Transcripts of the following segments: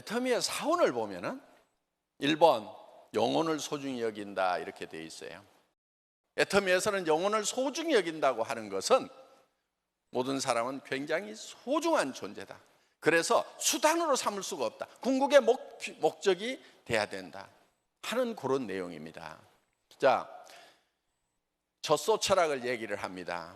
애터미의 사원을 보면은 1번 영혼을 소중히 여긴다 이렇게 되어 있어요. 애터미에서는 영혼을 소중히 여긴다고 하는 것은 모든 사람은 굉장히 소중한 존재다. 그래서 수단으로 삼을 수가 없다. 궁극의 목적이 돼야 된다 하는 그런 내용입니다. 자, 젖소 철학을 얘기를 합니다.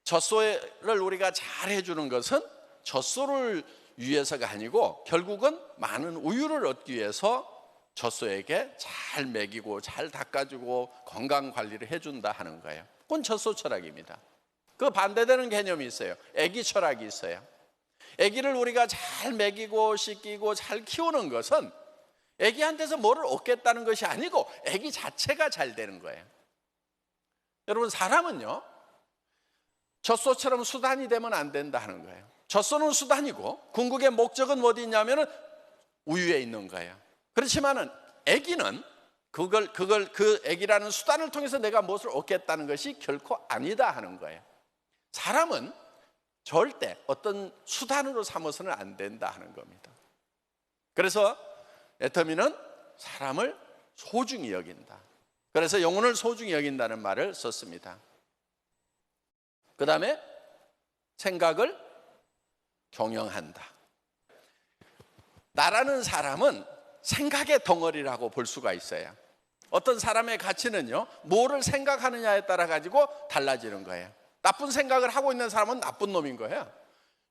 젖소를 우리가 잘 해주는 것은 젖소를 위해서가 아니고 결국은 많은 우유를 얻기 위해서 젖소에게 잘 먹이고 잘 닦아주고 건강 관리를 해준다 하는 거예요. 그건 젖소 철학입니다. 그 반대되는 개념이 있어요. 애기 철학이 있어요. 애기를 우리가 잘 먹이고 씻기고 잘 키우는 것은 애기한테서 뭐를 얻겠다는 것이 아니고 애기 자체가 잘 되는 거예요. 여러분, 사람은요 젖소처럼 수단이 되면 안 된다 하는 거예요. 젖소는 수단이고 궁극의 목적은 어디 있냐면은 우유에 있는 거예요. 그렇지만은 애기는 그 애기라는 수단을 통해서 내가 무엇을 얻겠다는 것이 결코 아니다 하는 거예요. 사람은 절대 어떤 수단으로 삼아서는 안 된다 하는 겁니다. 그래서 애터미는 사람을 소중히 여긴다. 그래서 영혼을 소중히 여긴다는 말을 썼습니다. 그 다음에 생각을 경영한다. 나라는 사람은 생각의 덩어리라고 볼 수가 있어요. 어떤 사람의 가치는요 뭐를 생각하느냐에 따라 가지고 달라지는 거예요. 나쁜 생각을 하고 있는 사람은 나쁜 놈인 거예요.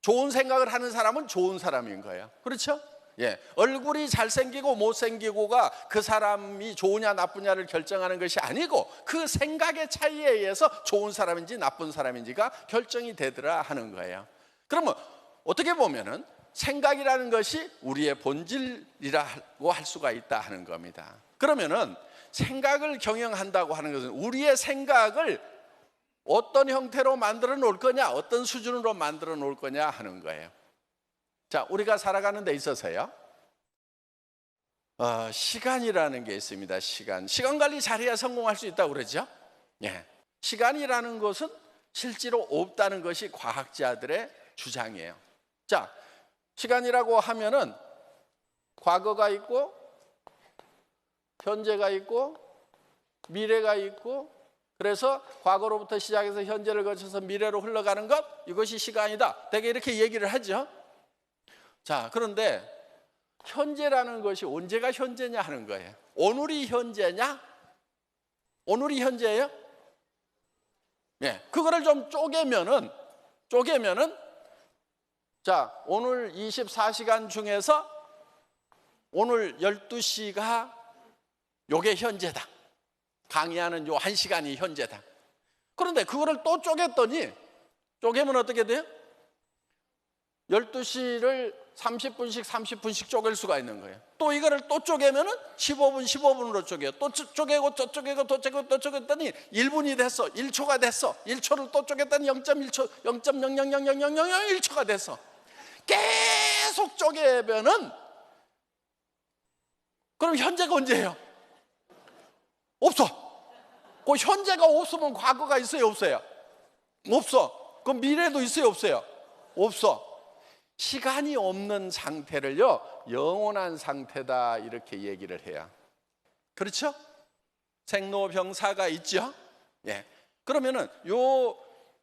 좋은 생각을 하는 사람은 좋은 사람인 거예요. 그렇죠? 예, 얼굴이 잘생기고 못생기고가 그 사람이 좋으냐 나쁘냐를 결정하는 것이 아니고 그 생각의 차이에 의해서 좋은 사람인지 나쁜 사람인지가 결정이 되더라 하는 거예요. 그러면 어떻게 보면은 생각이라는 것이 우리의 본질이라고 할 수가 있다 하는 겁니다. 그러면은 생각을 경영한다고 하는 것은 우리의 생각을 어떤 형태로 만들어 놓을 거냐, 어떤 수준으로 만들어 놓을 거냐 하는 거예요. 자, 우리가 살아가는 데 있어서요 시간이라는 게 있습니다. 시간 관리 잘해야 성공할 수 있다고 그러죠. 예. 시간이라는 것은 실제로 없다는 것이 과학자들의 주장이에요. 자, 시간이라고 하면은 과거가 있고 현재가 있고 미래가 있고, 그래서 과거로부터 시작해서 현재를 거쳐서 미래로 흘러가는 것, 이것이 시간이다. 대개 이렇게 얘기를 하죠. 자, 그런데 현재라는 것이 언제가 현재냐 하는 거예요. 오늘이 현재냐? 오늘이 현재예요? 네, 그거를 좀 쪼개면은 자, 오늘 24시간 중에서 오늘 12시가 요게 현재다. 강의하는 요 1시간이 현재다. 그런데 그거를 또 쪼개면 어떻게 돼요? 12시를 30분씩 쪼갤 수가 있는 거예요. 또 이거를 또 쪼개면은 15분으로 쪼개요. 또 쪼개고 또 쪼개고 또 쪼갰더니 1분이 됐어. 1초가 됐어. 1초를 또 쪼갰더니 0.1초, 0.0000001초가 됐어. 계속 쪼개면은 그럼 현재가 언제예요? 없어. 그 현재가 없으면 과거가 있어요, 없어요? 없어. 그럼 미래도 있어요, 없어요? 없어. 시간이 없는 상태를요 영원한 상태다 이렇게 얘기를 해요. 그렇죠? 생로병사가 있죠. 예. 그러면은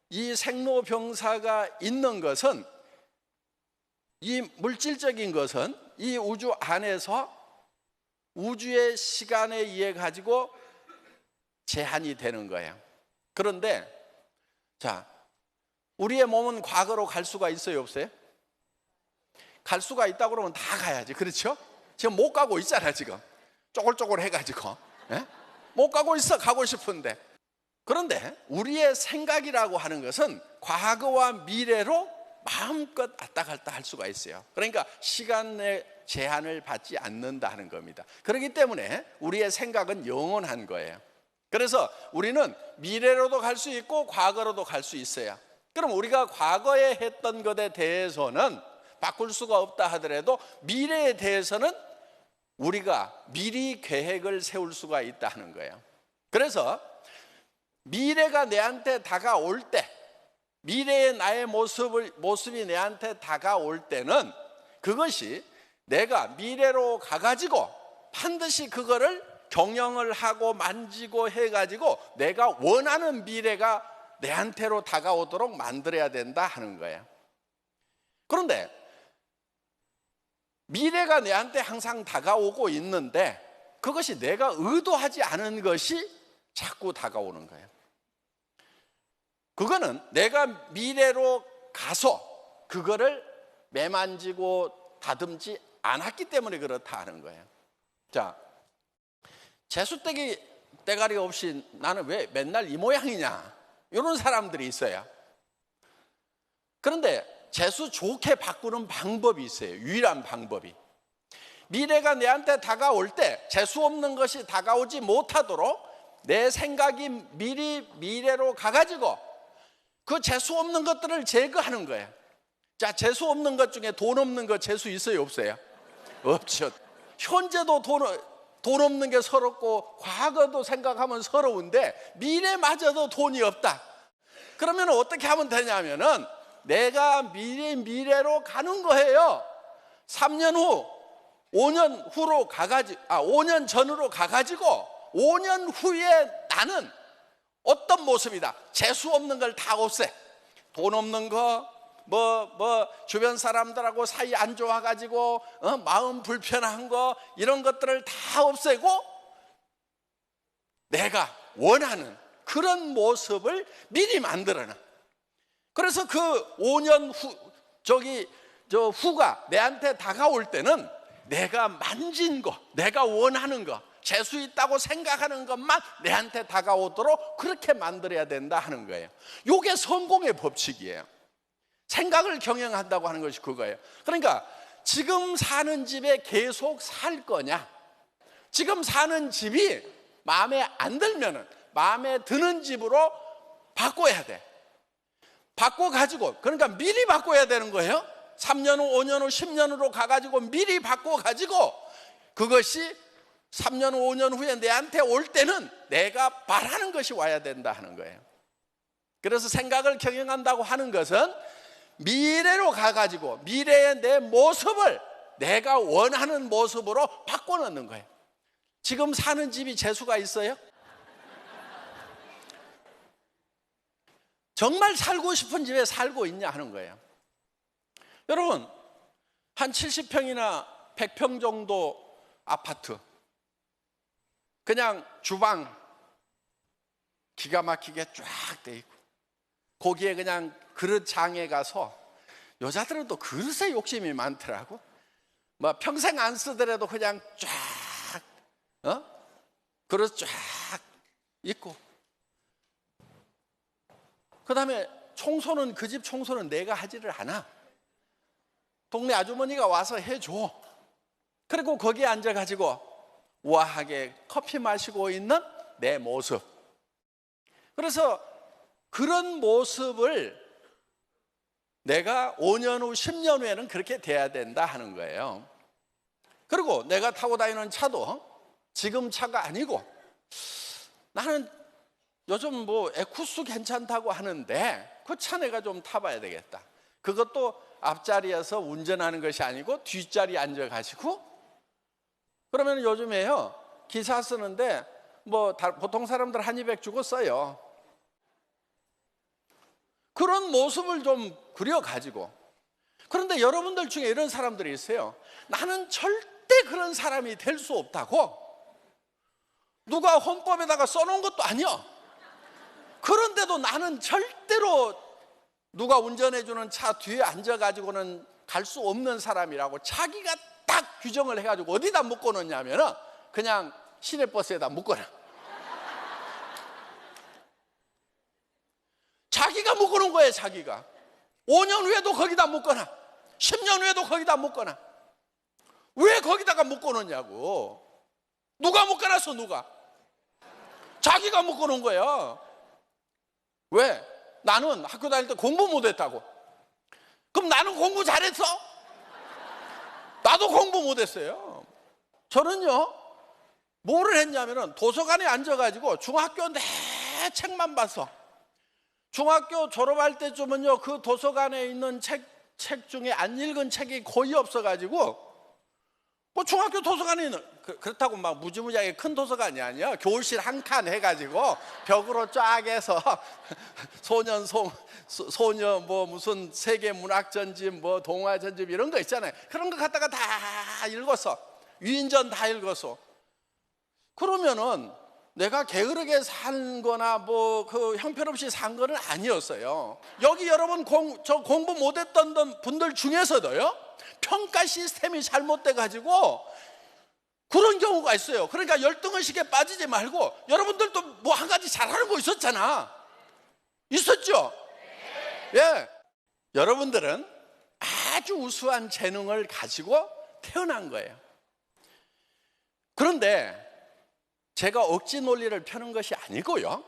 이 생로병사가 있는 것은, 이 물질적인 것은 이 우주 안에서 우주의 시간에 의해 가지고 제한이 되는 거예요. 그런데 자, 우리의 몸은 과거로 갈 수가 있어요, 없어요? 갈 수가 있다고 그러면 다 가야지. 그렇죠? 지금 못 가고 있잖아. 지금 쪼글쪼글 해가지고 못 가고 있어, 가고 싶은데. 그런데 우리의 생각이라고 하는 것은 과거와 미래로 마음껏 왔다 갔다 할 수가 있어요. 그러니까 시간의 제한을 받지 않는다 하는 겁니다. 그렇기 때문에 우리의 생각은 영원한 거예요. 그래서 우리는 미래로도 갈 수 있고 과거로도 갈 수 있어요. 그럼 우리가 과거에 했던 것에 대해서는 바꿀 수가 없다 하더라도 미래에 대해서는 우리가 미리 계획을 세울 수가 있다 하는 거예요. 그래서 미래가 내한테 다가올 때, 미래의 나의 모습이 내한테 다가올 때는 그것이 내가 미래로 가가지고 반드시 그거를 경영을 하고 만지고 해가지고 내가 원하는 미래가 내한테로 다가오도록 만들어야 된다 하는 거예요. 그런데 미래가 내한테 항상 다가오고 있는데 그것이 내가 의도하지 않은 것이 자꾸 다가오는 거예요. 그거는 내가 미래로 가서 그거를 매만지고 다듬지 않았기 때문에 그렇다 하는 거예요. 자, 재수대기 대가리 없이 나는 왜 맨날 이 모양이냐, 이런 사람들이 있어요. 그런데 재수 좋게 바꾸는 방법이 있어요. 유일한 방법이. 미래가 내한테 다가올 때 재수 없는 것이 다가오지 못하도록 내 생각이 미리 미래로 가가지고 그 재수 없는 것들을 제거하는 거예요. 자, 재수 없는 것 중에 돈 없는 거 재수 있어요, 없어요? 없죠. 현재도 돈 없는 게 서럽고 과거도 생각하면 서러운데 미래마저도 돈이 없다. 그러면 어떻게 하면 되냐면은 내가 미래로 가는 거예요. 3년 후, 5년 후로 가가지고, 5년 전으로 가가지고 5년 후에 나는 어떤 모습이다. 재수 없는 걸 다 없애. 돈 없는 거, 주변 사람들하고 사이 안 좋아가지고, 마음 불편한 거, 이런 것들을 다 없애고, 내가 원하는 그런 모습을 미리 만들어놔. 그래서 그 5년 후가 내한테 다가올 때는 내가 만진 거, 내가 원하는 거, 재수 있다고 생각하는 것만 내한테 다가오도록 그렇게 만들어야 된다 하는 거예요. 이게 성공의 법칙이에요. 생각을 경영한다고 하는 것이 그거예요. 그러니까 지금 사는 집에 계속 살 거냐, 지금 사는 집이 마음에 안 들면은 마음에 드는 집으로 바꿔야 돼. 바꿔가지고, 그러니까 미리 바꿔야 되는 거예요. 3년 후, 5년 후, 10년 후로 가가지고 미리 바꿔가지고 그것이 3년 후, 5년 후에 내한테 올 때는 내가 바라는 것이 와야 된다 하는 거예요. 그래서 생각을 경영한다고 하는 것은 미래로 가가지고 미래의 내 모습을 내가 원하는 모습으로 바꿔놓는 거예요. 지금 사는 집이 재수가 있어요? 정말 살고 싶은 집에 살고 있냐 하는 거예요. 여러분, 한 70평이나 100평 정도 아파트, 그냥 주방 기가 막히게 쫙 돼 있고, 거기에 그냥 그릇 장에 가서, 여자들은 또 그릇에 욕심이 많더라고. 평생 안 쓰더라도 그냥 쫙, 그릇 쫙 있고, 그 다음에 청소는, 그 집 청소는 내가 하지를 않아. 동네 아주머니가 와서 해줘. 그리고 거기에 앉아가지고 우아하게 커피 마시고 있는 내 모습. 그래서 그런 모습을 내가 5년 후, 10년 후에는 그렇게 돼야 된다 하는 거예요. 그리고 내가 타고 다니는 차도 지금 차가 아니고, 나는 요즘 에쿠스 괜찮다고 하는데 그 차 내가 좀 타봐야 되겠다. 그것도 앞자리에서 운전하는 것이 아니고 뒷자리에 앉아가지고, 그러면 요즘에요 기사 쓰는데 보통 사람들 한 200 주고 써요. 그런 모습을 좀 그려가지고. 그런데 여러분들 중에 이런 사람들이 있어요. 나는 절대 그런 사람이 될 수 없다고. 누가 헌법에다가 써놓은 것도 아니야. 그런데도 나는 절대로 누가 운전해주는 차 뒤에 앉아가지고는 갈 수 없는 사람이라고 자기가 딱 규정을 해가지고 어디다 묶어놓냐면은 그냥 시내버스에다 묶어놔. 자기가 묶어놓은 거예요. 자기가 5년 후에도 거기다 묶어놔, 10년 후에도 거기다 묶어놔. 왜 거기다가 묶어놓냐고. 누가 묶어놨어? 누가? 자기가 묶어놓은 거예요. 왜? 나는 학교 다닐 때 공부 못했다고. 그럼 나는 공부 잘했어? 나도 공부 못했어요. 저는요 뭐를 했냐면은 도서관에 앉아가지고 중학교 내 책만 봤어. 중학교 졸업할 때쯤은요 그 도서관에 있는 책 중에 안 읽은 책이 거의 없어가지고 뭐 중학교 도서관에 있는, 그렇다고 막 무지무지하게 큰 도서관이 아니야. 교실 한 칸 해가지고 벽으로 쫙 해서 소녀 뭐 무슨 세계 문학 전집, 뭐 동화 전집 이런 거 있잖아요. 그런 거 갖다가 다 읽었어. 위인전 다 읽었어. 그러면은 내가 게으르게 산 거나 뭐 그 형편없이 산 거는 아니었어요. 여기 여러분 저 공부 못했던 분들 중에서도요, 평가 시스템이 잘못돼 가지고 그런 경우가 있어요. 그러니까 열등의식에 빠지지 말고, 여러분들도 뭐 한 가지 잘하는 거 있었잖아. 있었죠? 예. 여러분들은 아주 우수한 재능을 가지고 태어난 거예요. 그런데 제가 억지 논리를 펴는 것이 아니고요,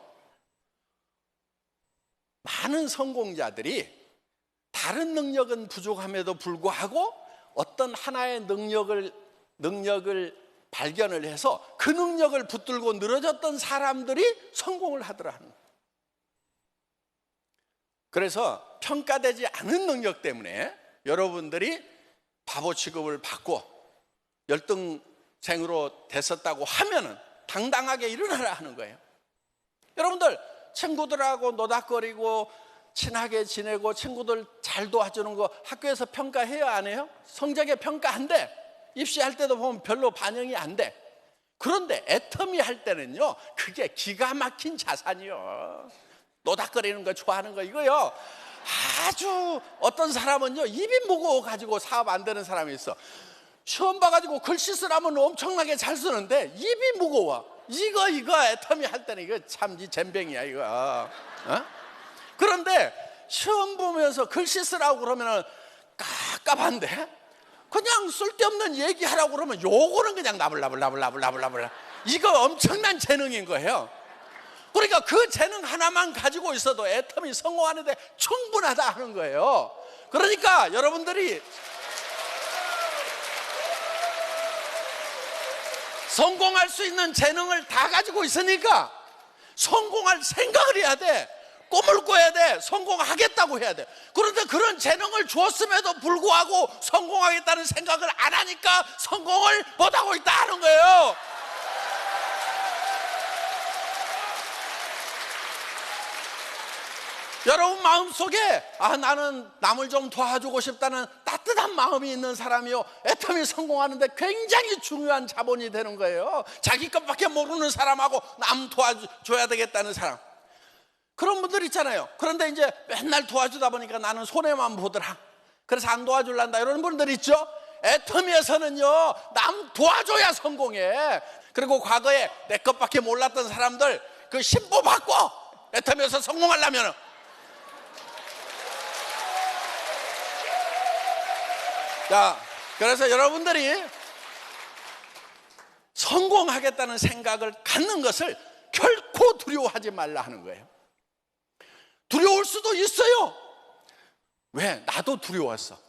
많은 성공자들이 다른 능력은 부족함에도 불구하고 어떤 하나의 능력을 발견을 해서 그 능력을 붙들고 늘어졌던 사람들이 성공을 하더라는 거예요. 그래서 평가되지 않은 능력 때문에 여러분들이 바보 취급을 받고 열등생으로 됐었다고 하면은 당당하게 일어나라 하는 거예요. 여러분들 친구들하고 노닥거리고 친하게 지내고 친구들 잘 도와주는 거 학교에서 평가해요, 안 해요? 성적에 평가한대. 입시할 때도 보면 별로 반영이 안 돼. 그런데 애터미 할 때는요, 그게 기가 막힌 자산이요. 노닥거리는 거 좋아하는 거 이거요, 아주 어떤 사람은요 입이 무거워 가지고 사업 안 되는 사람이 있어. 시험 봐가지고 글씨 쓰라면 엄청나게 잘 쓰는데 입이 무거워. 이거 애터미 할 때는 이거 참 잼뱅이야 이거. 어? 그런데 시험 보면서 글씨 쓰라고 그러면은 깝깝한데, 그냥 쓸데없는 얘기하라고 그러면 요거는 그냥 나불나불 이거 엄청난 재능인 거예요. 그러니까 그 재능 하나만 가지고 있어도 애터미 성공하는데 충분하다 하는 거예요. 그러니까 여러분들이 성공할 수 있는 재능을 다 가지고 있으니까 성공할 생각을 해야 돼. 꿈을 꿔야 돼. 성공하겠다고 해야 돼. 그런데 그런 재능을 주었음에도 불구하고 성공하겠다는 생각을 안 하니까 성공을 못하고 있다 하는 거예요. 여러분 마음속에 나는 남을 좀 도와주고 싶다는 따뜻한 마음이 있는 사람이요, 애터미 성공하는데 굉장히 중요한 자본이 되는 거예요. 자기 것밖에 모르는 사람하고 남 도와줘야 되겠다는 사람, 그런 분들 있잖아요. 그런데 이제 맨날 도와주다 보니까 나는 손해만 보더라, 그래서 안 도와줄란다, 이런 분들 있죠. 애터미에서는요, 남 도와줘야 성공해. 그리고 과거에 내 것밖에 몰랐던 사람들 그 신부 바꿔. 애터미에서 성공하려면. 자, 그래서 여러분들이 성공하겠다는 생각을 갖는 것을 결코 두려워하지 말라 하는 거예요. 두려울 수도 있어요. 왜? 나도 두려웠어.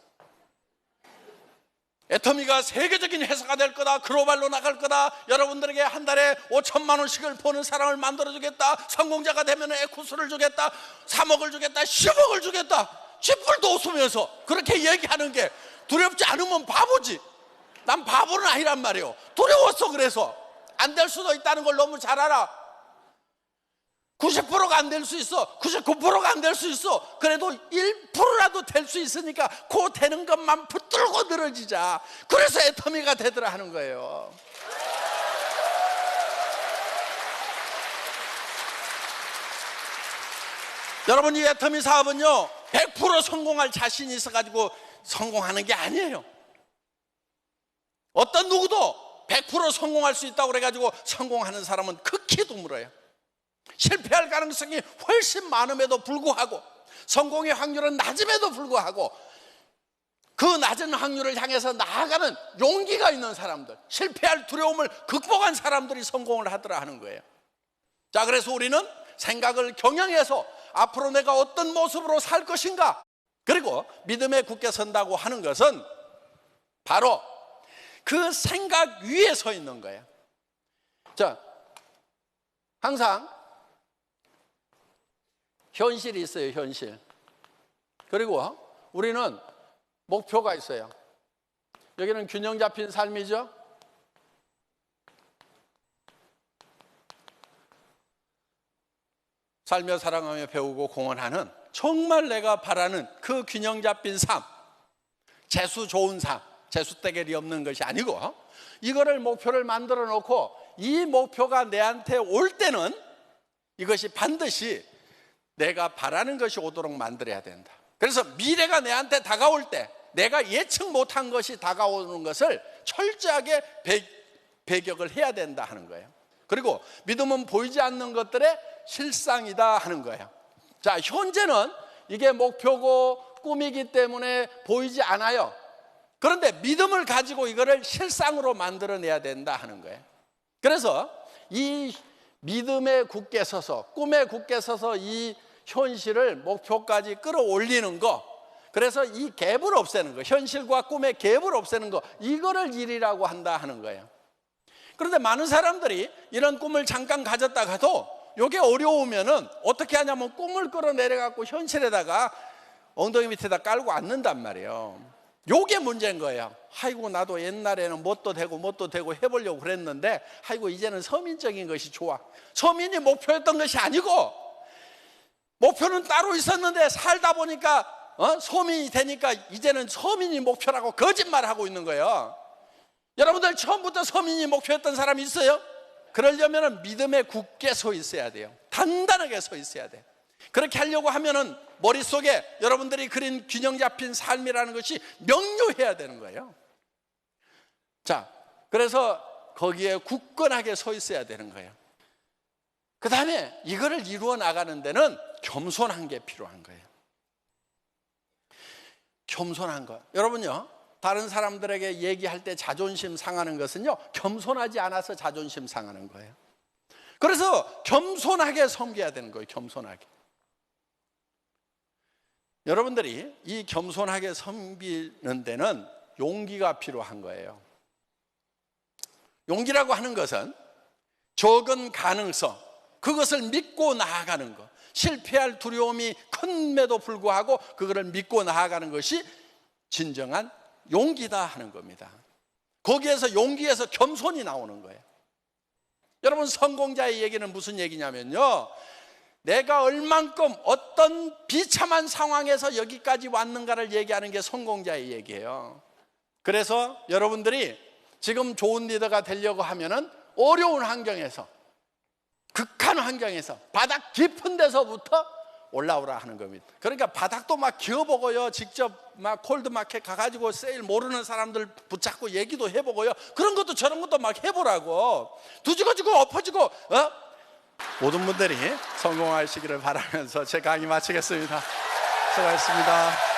애터미가 세계적인 회사가 될 거다, 글로벌로 나갈 거다, 여러분들에게 한 달에 5천만 원씩을 버는 사람을 만들어주겠다, 성공자가 되면 에쿠스를 주겠다, 3억을 주겠다, 10억을 주겠다, 쥐뿔도 웃으면서 그렇게 얘기하는 게 두렵지 않으면 바보지. 난 바보는 아니란 말이에요. 두려웠어. 그래서 안 될 수도 있다는 걸 너무 잘 알아. 90%가 안 될 수 있어. 99%가 안 될 수 있어. 그래도 1%라도 될 수 있으니까 그 되는 것만 붙들고 늘어지자. 그래서 애터미가 되더라 하는 거예요. 여러분, 이 애터미 사업은요 100% 성공할 자신이 있어가지고 성공하는 게 아니에요. 어떤 누구도 100% 성공할 수 있다고 그래가지고 성공하는 사람은 극히 드물어요. 실패할 가능성이 훨씬 많음에도 불구하고, 성공의 확률은 낮음에도 불구하고, 그 낮은 확률을 향해서 나아가는 용기가 있는 사람들, 실패할 두려움을 극복한 사람들이 성공을 하더라 하는 거예요. 자, 그래서 우리는 생각을 경영해서 앞으로 내가 어떤 모습으로 살 것인가, 그리고 믿음에 굳게 선다고 하는 것은 바로 그 생각 위에 서 있는 거예요. 자, 항상 현실이 있어요, 현실. 그리고 우리는 목표가 있어요. 여기는 균형 잡힌 삶이죠. 살며 사랑하며 배우고 공헌하는, 정말 내가 바라는 그 균형 잡힌 삶, 재수 좋은 삶, 재수 떼결이 없는 것이 아니고, 이거를 목표를 만들어 놓고 이 목표가 내한테 올 때는 이것이 반드시 내가 바라는 것이 오도록 만들어야 된다. 그래서 미래가 내한테 다가올 때 내가 예측 못한 것이 다가오는 것을 철저하게 배격을 해야 된다 하는 거예요. 그리고 믿음은 보이지 않는 것들의 실상이다 하는 거예요. 자, 현재는 이게 목표고 꿈이기 때문에 보이지 않아요. 그런데 믿음을 가지고 이거를 실상으로 만들어내야 된다 하는 거예요. 그래서 이 믿음에 굳게 서서, 꿈에 굳게 서서 이 현실을 목표까지 끌어올리는 거, 그래서 이 갭을 없애는 거, 현실과 꿈의 갭을 없애는 거, 이거를 일이라고 한다 하는 거예요. 그런데 많은 사람들이 이런 꿈을 잠깐 가졌다가도 이게 어려우면은 어떻게 하냐면 꿈을 끌어내려갖고 현실에다가 엉덩이 밑에다 깔고 앉는단 말이에요. 요게 문제인 거예요. 아이고, 나도 옛날에는 뭣도 되고 해보려고 그랬는데, 아이고, 이제는 서민적인 것이 좋아. 서민이 목표였던 것이 아니고, 목표는 따로 있었는데 살다 보니까 서민이 되니까 이제는 서민이 목표라고 거짓말하고 있는 거예요. 여러분들 처음부터 서민이 목표였던 사람이 있어요? 그러려면 믿음에 굳게 서 있어야 돼요. 단단하게 서 있어야 돼요. 그렇게 하려고 하면은 머릿속에 여러분들이 그린 균형 잡힌 삶이라는 것이 명료해야 되는 거예요. 자, 그래서 거기에 굳건하게 서 있어야 되는 거예요. 그 다음에 이거를 이루어 나가는 데는 겸손한 게 필요한 거예요. 겸손한 거. 여러분요, 다른 사람들에게 얘기할 때 자존심 상하는 것은요, 겸손하지 않아서 자존심 상하는 거예요. 그래서 겸손하게 섬겨야 되는 거예요. 겸손하게. 여러분들이 이 겸손하게 섬기는 데는 용기가 필요한 거예요. 용기라고 하는 것은 적은 가능성, 그것을 믿고 나아가는 것, 실패할 두려움이 큰데도 불구하고 그거를 믿고 나아가는 것이 진정한 용기다 하는 겁니다. 거기에서 용기에서 겸손이 나오는 거예요. 여러분, 성공자의 얘기는 무슨 얘기냐면요, 내가 얼만큼 어떤 비참한 상황에서 여기까지 왔는가를 얘기하는 게 성공자의 얘기예요. 그래서 여러분들이 지금 좋은 리더가 되려고 하면은 어려운 환경에서, 극한 환경에서, 바닥 깊은 데서부터 올라오라 하는 겁니다. 그러니까 바닥도 막 기어보고요, 직접 막 콜드마켓 가가지고 세일 모르는 사람들 붙잡고 얘기도 해보고요, 그런 것도 저런 것도 막 해보라고. 두지고지고 엎어지고 모든 분들이 성공하시기를 바라면서 제 강의 마치겠습니다. 수고하셨습니다.